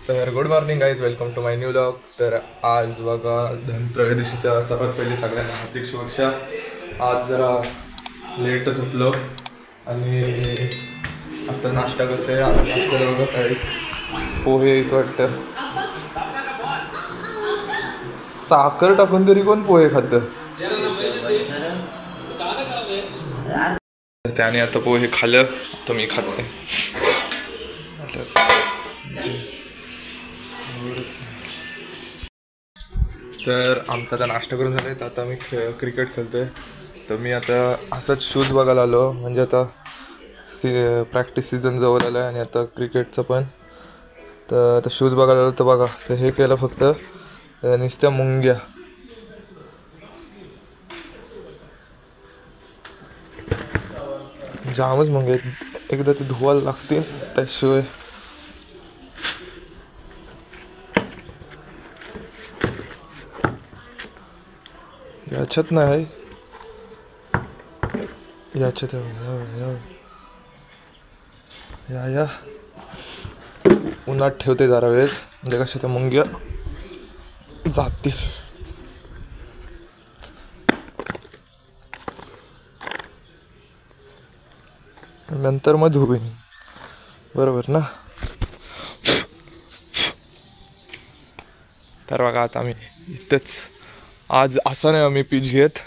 तर good morning guys, welcome to my new blog. तर आज बघा धनत्रयोदशीच्या सर्वात पहिली सगळ्यांना हार्दिक शुभेच्छा. आज जरा लेटच उठलो आणि आता नाश्ता करते. नाश्त्याला बघा काय पोहे येतो वाटतं. साखर टाकून तरी कोण पोहे खातं. त्याने आता पोहे खाल्लं तर मी खाते. तर आमचा आता नाश्ता करून झाला आहे. तर आता मी क्रिकेट खेळतोय. तर मी आता असंच शूज बघायला आलो, म्हणजे आता प्रॅक्टिस सीझन जवळ आला आहे आणि आता क्रिकेटचं पण. तर आता शूज बघायला आलो तर बघा, तर हे केलं फक्त नुसत्या मुंग्या. जामच मुंग्या आहेत. एकदा ते धुवायला लागतील त्याशिवाय. याच्यात नाही, याच्यात या उन्हात ठेवते जरा वेळेस, म्हणजे कशा त्या मुंग्या जातील. नंतर मग धुवीन, बरोबर ना. तर बघा आता आम्ही इथंच, आज असा नाही आम्ही पीच घेत.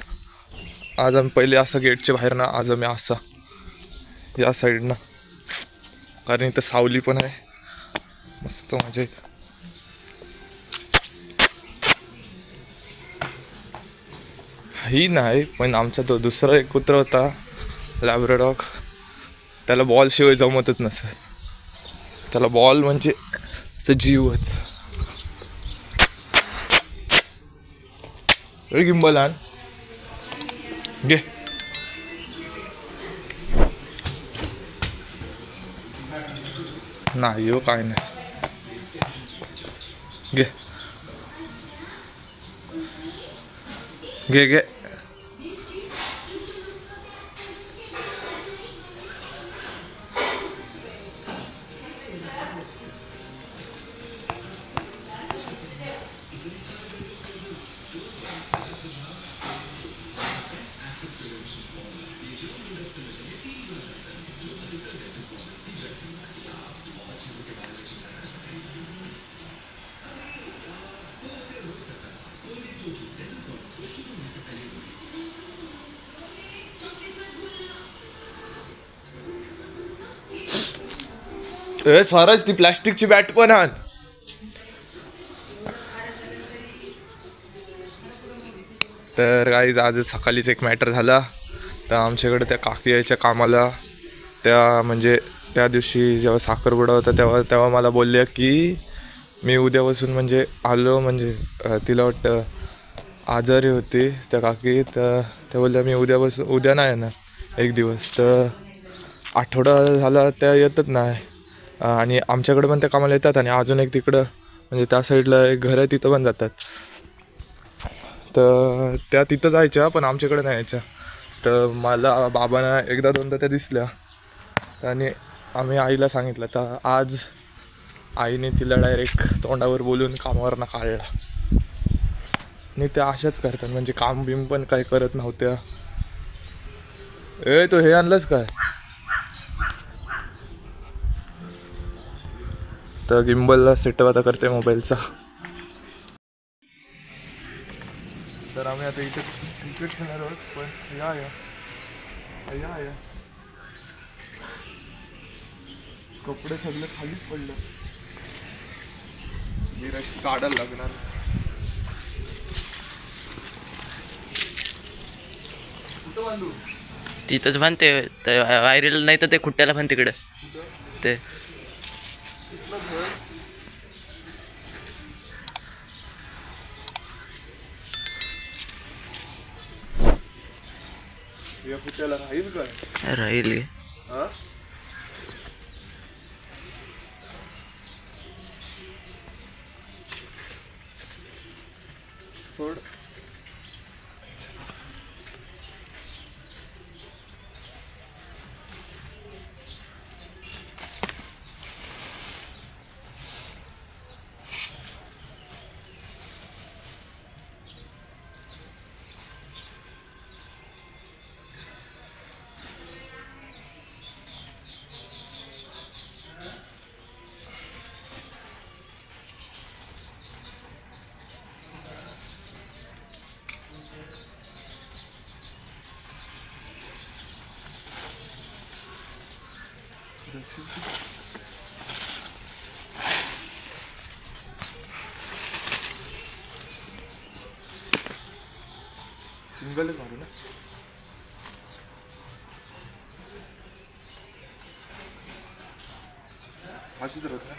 आज आम्ही पहिले असं गेटच्या बाहेर ना, आज आम्ही असा या साईडनं, कारण इथं सावली पण आहे मस्त मजा येते. ही नाही, पण आमचा तो दुसरा एक कुत्रा होता लॅब्राडॉग, त्याला बॉल शिवाय जमतच नसत. त्याला बॉल म्हणजे जीवच. गिंबल आण घे. नाही हो, काय नाही, घे घे घे. स्वराज, ती प्लॅस्टिकची बॅट पण आण. तर गाईज आज सकाळीच एक मॅटर झाला. तर आमच्याकडे त्या काकी यायच्या कामाला, त्या म्हणजे त्या दिवशी जेव्हा साखरपुडा होता तेव्हा मला बोलल्या की मी उद्यापासून म्हणजे आलो, म्हणजे तिला वाटतं आजारी होती त्या काकी. तर त्या बोलल्या मी उद्या नाही येणार एक दिवस. तर आठवडा झाला त्या येतच नाही. आणि आमच्याकडे पण त्या कामाला येतात आणि अजून एक तिकडं म्हणजे त्या साईडला एक घर आहे, तिथं पण जातात. तर त्या तिथं जायच्या पण आमच्याकडे नाही यायच्या. तर मला बाबांना एकदा दोनदा त्या दिसल्या आणि आम्ही आईला सांगितलं. तर आज आईने तिला डायरेक्ट तोंडावर बोलून कामावरनं काढला. आणि त्या अशाच करतात, म्हणजे काम बिम पण काय करत नव्हत्या. तो हे आणलंच काय. तर गिम्बलला सेटअप आता करते मोबाईलचा. तर आम्ही आता इथे क्रिकेट खेळणार आहोत, पण या कपडे सगळे खालीच पडलं, गिराईक काढायला लागणार. कुठं बांधू? तिथंच बांधते व्हायरल, नाही तर ते खुट्ट्याला पण तिकडं ते. या खुट्ट्याला राहील काय? राहील हा, सोड. सिंगल मारू ना. अशीच राहत ना.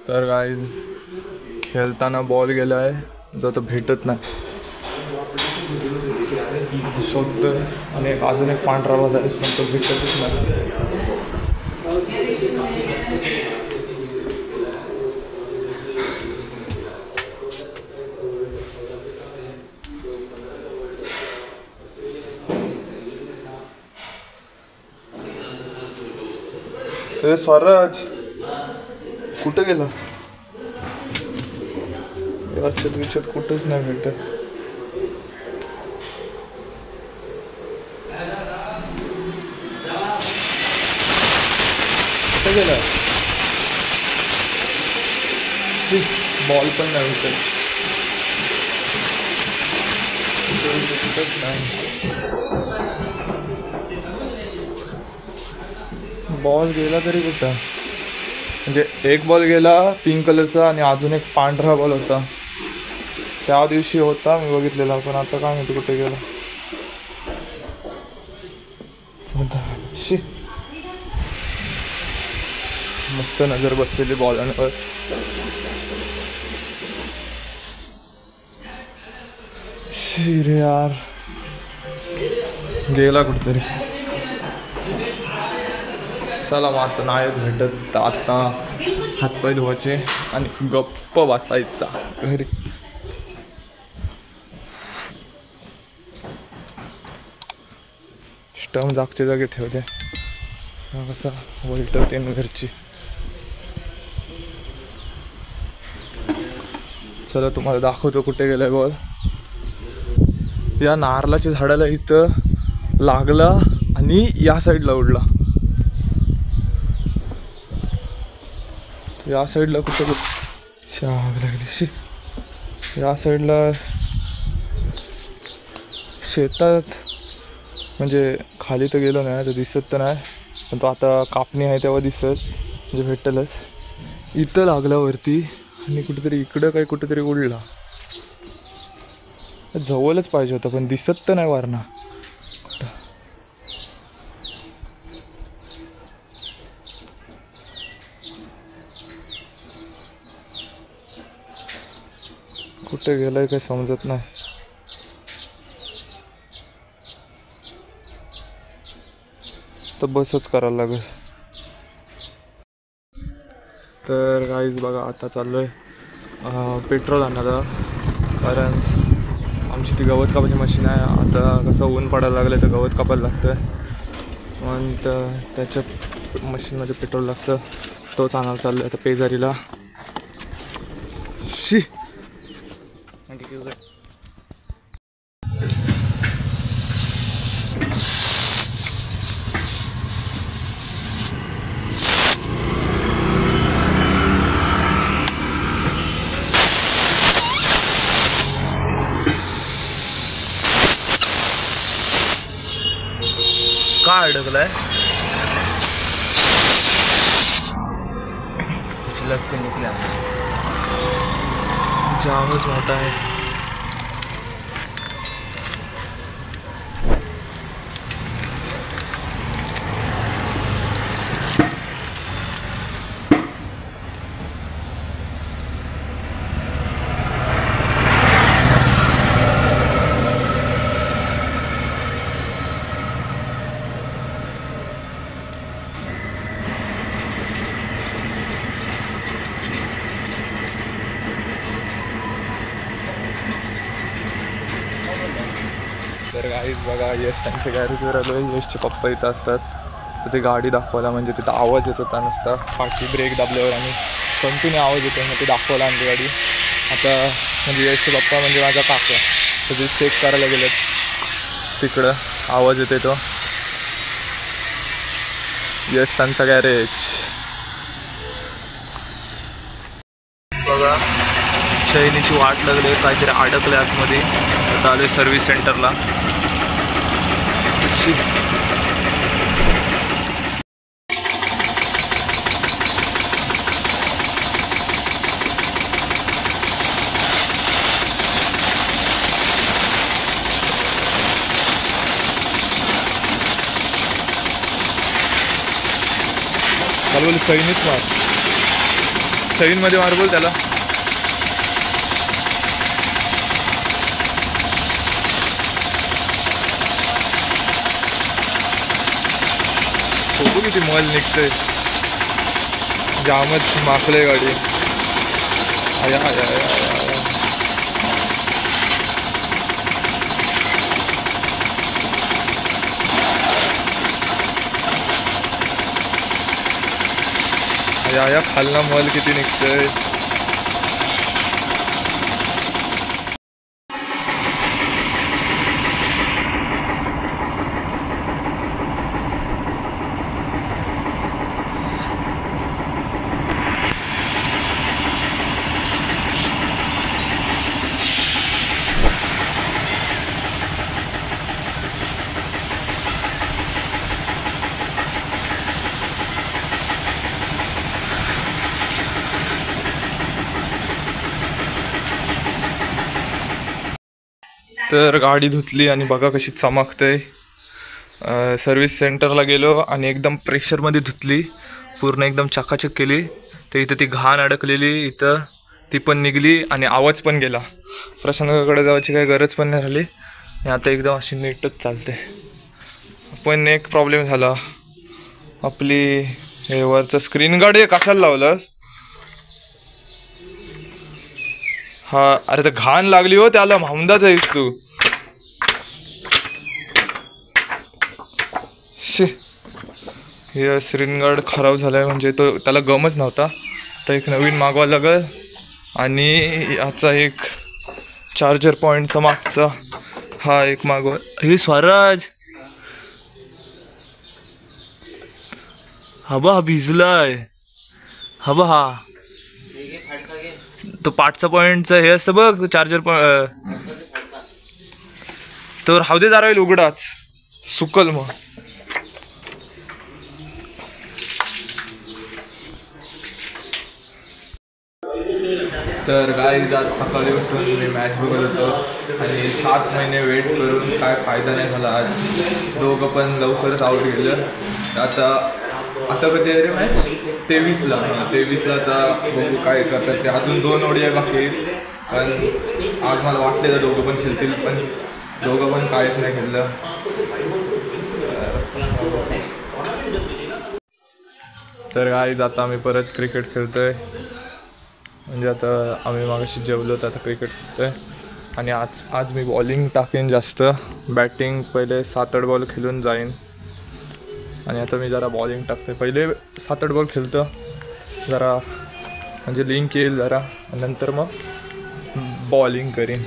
तर गाईज खेळताना बॉल गेलाय जो तो भेटत नाही, शोधतोय आणि अजून एक पांढरा बॉल आहे पण तो भेटतच नाही. स्वराज कुठं गेला? याच्यात विचार कुठंच नाही भेटत. कुठं गेला? बॉल पण नाही भेटत. कुठंच नाही. बॉल गेला तरी कुठं? म्हणजे एक बॉल गेला पिंक कलरचा आणि अजून एक पांढरा बॉल होता. त्या दिवशी होता मी बघितलेला, पण आता काय माहिती कुठे गेला. मस्त नजर बसलेली बॉलांवर. रे यार गेला कुठेतरी. चला मग आता नाहीच भेटत तर आता हातपाय धुवायचे आणि गप्प बसायचा घरी. स्टम जागच्या जागी ठेवते कसा वलटवते ना घरची. चला तुम्हाला दाखवतो कुठे गेलाय बॉल. या नारळाच्या झाडाला इथं लागला आणि या साईडला उडला. या साईडला कुठं आग लागली. या साईडला शेतात म्हणजे खाली तर गेलो नाही तर दिसत तर नाही, पण तो आता कापणी आहे तेव्हा दिसत म्हणजे भेटेलच. इथं लागला वरती आणि कुठेतरी इकडं काही कुठेतरी उडला. जवळच पाहिजे होतं पण दिसत तर नाही वारणा. कुठे गेलाय काही समजत नाही. तर बसच करायला लागेल. तर गाईज बघा आता चाललोय पेट्रोल आणायला, कारण आमची ती गवत कापायची मशीन आहे. आता कसं ऊन पडायला लागलं तर गवत कापायला लागतं, मग त्याच्यात मशीनमध्ये पेट्रोल लागतं. तोच आणायला चाललो आता पेजारीला. काय अडकलाय? निघला जामच मोठा आहे. तर गाईज बघा यश त्यांच्या गॅरेजवर आलो आहे. यशचे पप्पा इथं असतात तर ते गाडी दाखवायला, म्हणजे तिथं आवाज येत होता नुसता पाठी ब्रेक दाबल्यावर आणि कंटिन्यू आवाज येतो, मग ते दाखवायला आणली गाडी. आता म्हणजे यशचे पप्पा म्हणजे माझा काका तर ते चेक करायला गेलेत तिकडं. आवाज येते तो यश त्यांचा गॅरेज बघा. शैलीची वाट लागली, काहीतरी अडकले आतमध्ये. आता आले सर्व्हिस सेंटरला. मला बोल चैनीच मार, चैनमध्ये मार बोल त्याला. बघू किती मल निघतंय, जामच माखलंय गाडी. आया आया आया आया. आया आया खालना मल किती निघतंय. तर गाडी धुतली आणि बघा कशी चमकते. सर्व्हिस सेंटरला गेलो आणि एकदम प्रेशरमध्ये धुतली, पूर्ण एकदम चकाचक केली. तर इथं ती घाण अडकलेली इथं ती पण निघली आणि आवाज पण गेला. प्रशांतकडे जायची काही गरज पण नाही राहिली आणि आता एकदम अशी नीटच चालते. पण एक प्रॉब्लेम झाला, आपली हे वरचं स्क्रीन गार्ड हे कशाला लावलंस? हा अरे तर घाण लागली हो त्याला, मामदाच आहेस तू. हे स्क्रीन गार्ड खराब झालाय म्हणजे तो त्याला गमच नव्हता, तर एक नवीन मागवा लागेल. आणि याचा एक चार्जर पॉईंटचा मागचा हा एक मागवा. हे स्वराज हा भिजलाय, हा तो पाठचा पॉईंटचं हे असतं बघ चार्जर तो राहू दे जरा उघडाच सुकल मग. तर गाईज आज सकाळी उठून मी मॅच बघत होतो आणि 7 महिने वेट करून काय फायदा नाही झाला. आज दोघं पण लवकरच आउट गेलं. आता कधी आहे रे मॅच? 23ला. 23ला आता बघू काय करतात ते. अजून 2 ओडी बाकी आहेत, पण आज मला वाटलेलं दोघं पण खेळतील, पण दोघं पण काहीच नाही खेळलं. तर गाईज आता आम्ही परत क्रिकेट खेळतोय. म्हणजे आता आम्ही मागाशी जेवलो तर आता क्रिकेट खेळतोय. आणि आज मी बॉलिंग टाकेन जास्त, बॅटिंग पहिले 7-8 बॉल खेळून जाईन. आणि आता मी जरा बॉलिंग टाकते. पहिले 7-8 बॉल खेळतो जरा, म्हणजे लिंक येईल जरा, नंतर मग बॉलिंग करीन.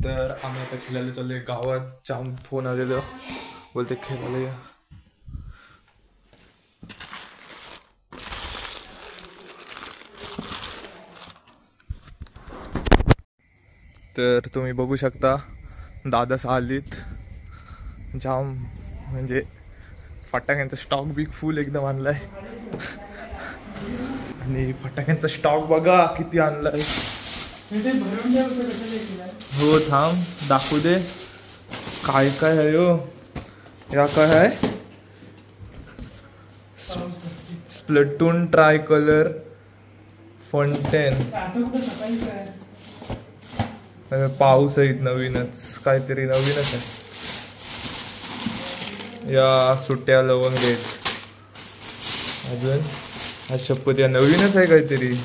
तर आम्ही आता खेळायला चाललोय गावात. जाम फोन आलेलो, बोलते खेळायला या. तर तुम्ही बघू शकता दादा आलीत. जाम म्हणजे फटाक्यांचा स्टॉक बी फुल एकदम आणलाय. आणि फटाक्यांचा स्टॉक बघा किती आणलाय. हो थांब दाखवू दे काय काय आहे. हो या काय आहे, स्प्लटून ट्राय कलर फंटेन. पाऊस आहेत नवीनच, काहीतरी नवीनच आहे. या सुट्ट्या लवंग आहेत. अजून शपथ या नवीनच आहे काहीतरी.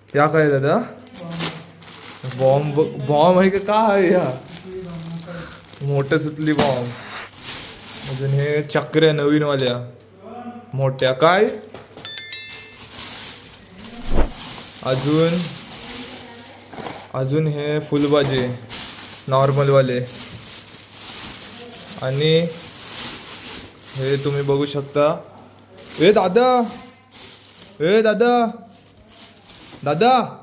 त्या काय दादा बॉम्ब बॉम्ब आहे का आहे या मोठ्या सुतली बॉम्ब. अजून हे चक्र्या नवीनवाल्या मोठ्या काय. अजून अजून हे फुलबाजे नॉर्मलवाले. आणि हे तुम्ही बघू शकता. ए दादा, ए दादा, दादा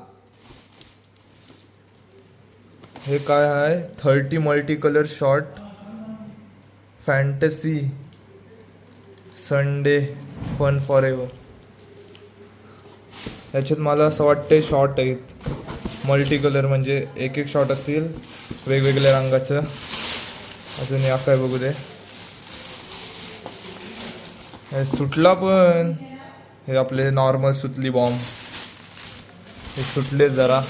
हे काय आहे. 30 multi colour shot fantasy Sunday fun forever. याच्यात मला असं वाटतंय शॉट आहेत मल्टी कलर, म्हणजे एक एक शॉट असतील वेगवेगळ्या रंगाचं. अजून या काय बघू दे. हे सुटला पण हे आपले नॉर्मल सुतली बॉम्ब हे सुटले जरा.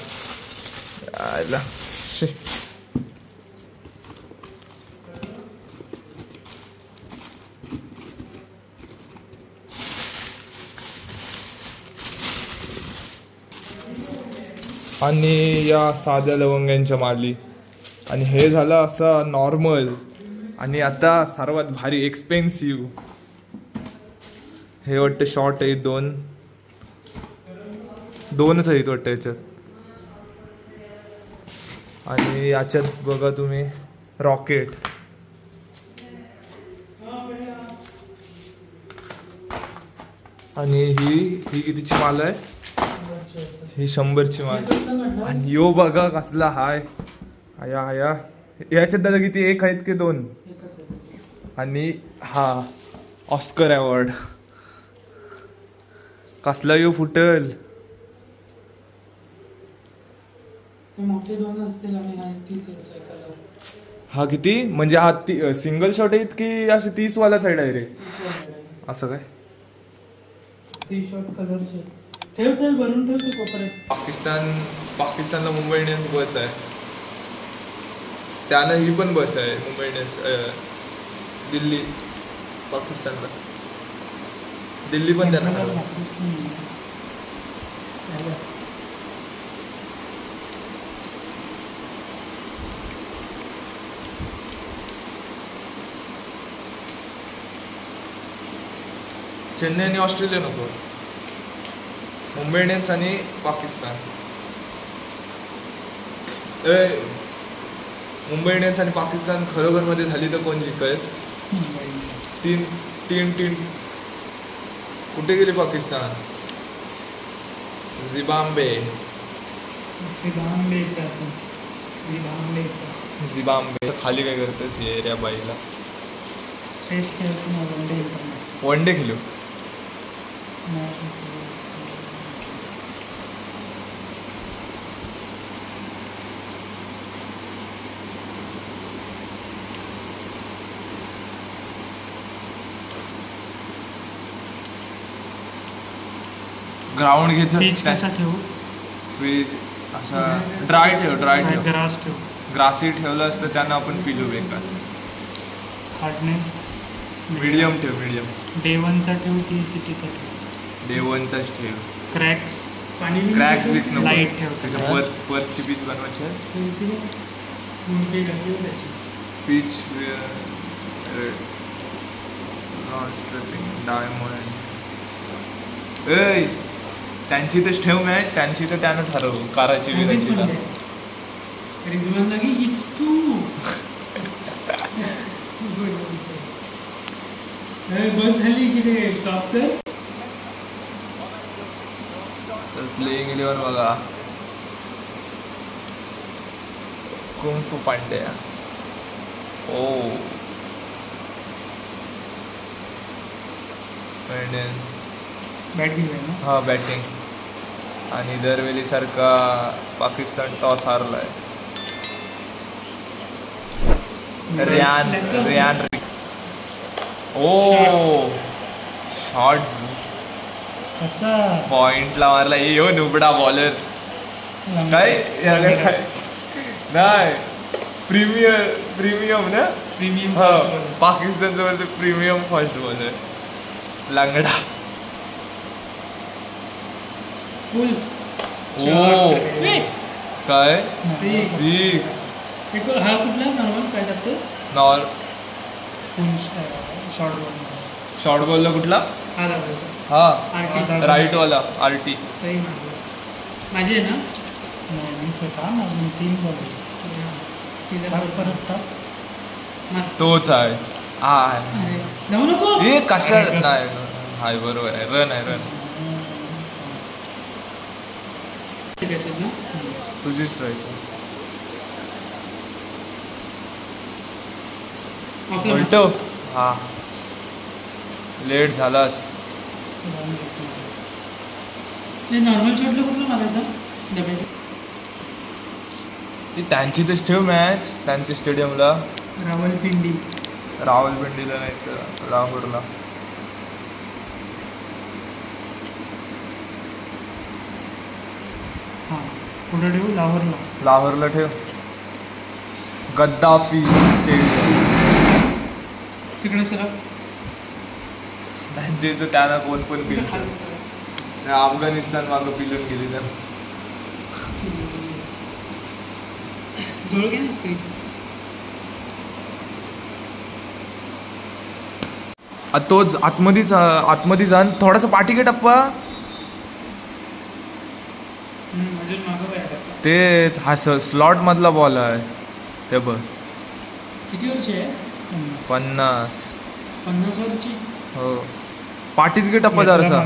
आणि या साध्या लवंग्यांच्या माली. आणि हे झालं असं नॉर्मल. आणि आता सर्वात भारी एक्सपेन्सिव्ह हे वाटतं शॉर्ट आहेत. दोनच आहेत वाटतं याच्यात. आणि याच्यात बघा तुम्ही रॉकेट. आणि ही कितीची माल आहे? ही 100ची माल. आणि यो बघा कसला हाय. आया आया याच्यात दादा किती, एक आहेत की दोन? आणि हा ऑस्कर अवॉर्ड. कसला यो फुटल. मोठे दोन असतील आणि हा 30 कलर. हा किती म्हणजे हा सिंगल शॉट आहेत की असे 30 वालाच आहे डायरेक्ट? असं काय? 30 शॉट कलरचे. ठेव भरून ठेव ते कोपऱ्यात. पाकिस्तानला मुंबई इंडियन्स बस आहे. त्यानं ही पण बस आहे मुंबई इंडियन्स. दिल्ली पाकिस्तानला दिल्ली पण त्यांना. चेन्नई आणि ऑस्ट्रेलिया नको, मुंबई इंडियन्स आणि पाकिस्तान. मुंबई इंडियन्स आणि पाकिस्तान खरोखर मध्ये झाली तर कोण जिंकत? 3-3 कुठे गेली पाकिस्तान? झिम्बाब्वे. खाली काय करतेस एरिया बाईला? वन डे खेळू. ग्राउंड घ्यायचं. पीच कसा ठेवू? पीच असा ड्राय ठेव. ग्रास ठेव. ग्रासी ठेवलं असतं त्यांना आपण पिलू बेकार. हार्डनेस मीडियम ठेव. डे 1चा ठेव की कितीचा ठेव? डे 1चाच ठेव. क्रॅक्स बिक्स नको. लाईट ठेव. त्याच्या परची पीच बनवायची. Peach diamond. त्यांची तर ठेव मॅच. त्यांची तर त्यानंच हरवू. काराची विराची रिजवान लागी इट्स टू. बंद झाली की ते स्टॉप कर. प्लेइंग 11 बघा. कुंफू पांड्या. ओ इंडियन्स बॅटिंग आहे ना? हा बॅटिंग. आणि दरवेळी सारखा पाकिस्तान टॉस हारलाय. रियान ओ शॉट कसा पॉइंटला मारला. यो नुबडा बॉलर. काय नाही प्रीमियम ना. प्रीमियम हा पाकिस्तान जवळ प्रीमियम फास्ट बॉलर. लंगडा. फुल. ओ काय 6. हा कुठला नॉर्मल काय टाकतो? फुल शॉर्ट बॉलला कुठला? हा दाखवायचा. हा राईट वाला RT. सही माझी आहे ना. नाही 3 बॉल परत टाक. तोच आहे. नको हे कशा नाही. हाय बरोबर आहे. रन आहे. तुझी स्ट्राईक. उलटो. हा लेट झालास. नॉर्मल शॉटला कुठला मारायचा? डब्याचा. त्यांची तर ठेव मॅच. त्यांच्या स्टेडियमला. रावलपिंडीला नाही तर लाहोरला. कुठं ठेवू? लाहोरला ठेव. गद्दाफी स्टेडियम तिकडे सर. त्यांचे तर त्यांना कोण पण पिल. अफगाणिस्तान मागं पिलून गेली तर. जवळ घे ना स्क्रीन. तोच आतमध्ये जा. थोडासा पाठी घे टप्पा. अजून मागं तेच हा स्लॉट मधला बॉल आहे ते बघ. किती वर्षी आहे? 50 50 वर्षी. हो पाठीच गे टप्पा जरासा.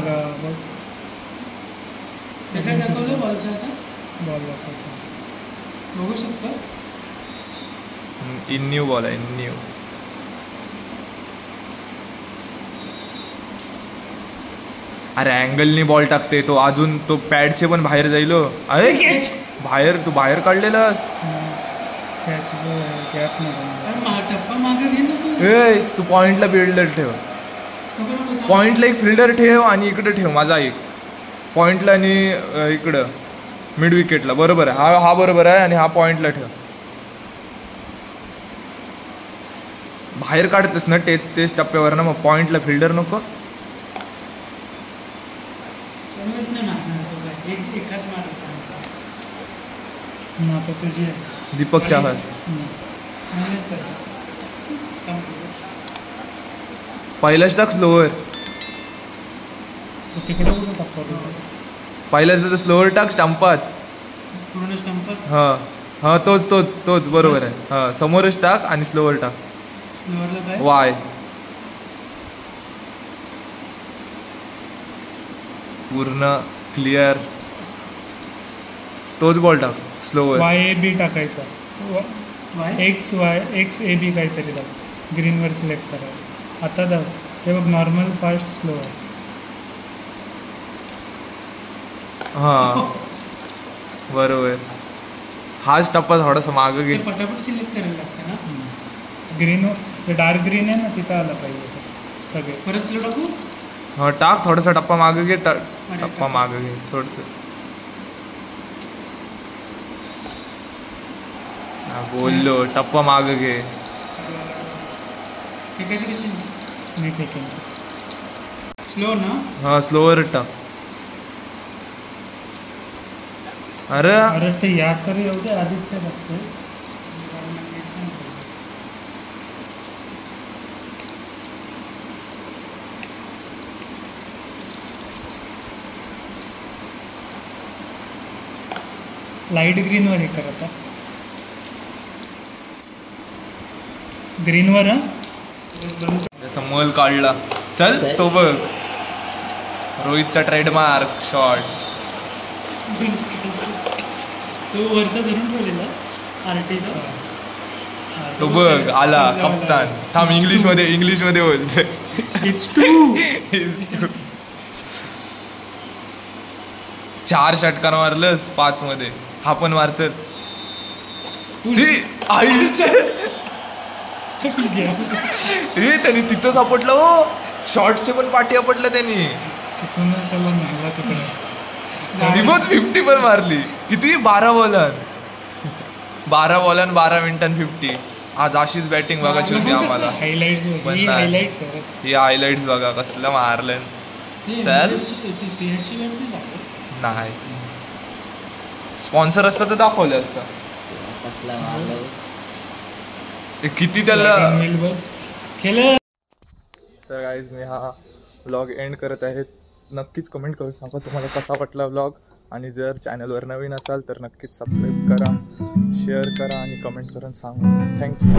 ते काय दाखवलं बॉलचं आता बॉल दाखवतो. बघू शकतो. इन न्यू बॉल आहे इन न्यू. अरे अँगलनी बॉल टाकते तो, अजून तो पॅडचे पण बाहेर जाईल. अरे बाहेर तू बाहेर काढलेलास. कॅच गॅप नाही. टप्पा मागे घे ना तू. तू पॉइंटला फिल्डर ठेव. पॉइंटला एक फिल्डर ठेव आणि इकडे ठेव. माझा एक पॉइंटला आणि इकडं मिड विकेटला. बरोबर आहे. हा बरोबर आहे. आणि हा पॉइंटला ठेव. बाहेर काढतेस ना तेच टप्प्यावर ना, मग पॉइंटला फिल्डर नको. समज नाही मारणार तो काय. एकाच मारत आता तुझी आहे. दीपक चाहर पहिलाच टाक स्लोअर. तिकडे कुठं टाकतो. पहिलाच तर स्लोअर टाक स्टंपात. पूर्ण स्टंपात. हा तोच बरोबर आहे. हा समोरच टाक आणि स्लोअर टाक. स्लोअरला काय वाय पूर्ण क्लिअर. तोच बॉल टाक स्लोअर. YAB टाकायचा. वाय एक्स AB काहीतरी दाब. ग्रीनवर सिलेक्ट करायचं. आता दाब. ते बघ नॉर्मल फास्ट स्लो आहे. हां बरोबर. हाच टप्पा थोडासा मागं ते घे. पटापट सिलेक्ट करायला लागतं ना. ग्रीनवर जे डार्क ग्रीन आहे ना तिथं आला पाहिजे ते सगळे. परत स्लो टाकू. हा टाक थोडासा टप्पा मागं घे. टप्पा मागं घे. सोडचं. बोललो टप्पा मागं घे. फेकायची कशी मी फेकेन. स्लो ना. हा स्लोअर टाक. अरे ते या तर येऊ दे आधीच काय बघतोय. लाईट ग्रीनवर हे कर. आता ग्रीनवर. त्याचा मल काढला. चल तो बघ रोहितचा ट्रेडमार्क शॉट. तो वरचा धरून ठेवलेला आरटीचा. तो बघ आला कप्तान. थांब इंग्लिश मध्ये बोलते. It's to. 4 षटकार मारलंस 5 मध्ये. हा पण मारच. त्यांनी तिथं सापडलं. हो शॉर्टचे पण पाठी आपटलं त्यांनी. तिथून त्याला नेला तिकडे. 50 पण मारली. किती 12 बॉलां 12 मिनिटां 50. आज अशीच बॅटिंग बघायची होती आम्हाला. हायलाइट्स ही हायलाइट्स बघा कसलं मारलं. चल नाही स्पॉन्सर असतं तर दाखवलं असतं. किती त्याला. तर गाईज मी हा व्लॉग एंड करत आहे. नक्कीच कमेंट करून सांगा तुम्हाला कसा वाटला व्लॉग. आणि जर चॅनलवर नवीन असाल तर नक्कीच सबस्क्राईब करा, शेअर करा आणि कमेंट करून सांगा. थँक्यू.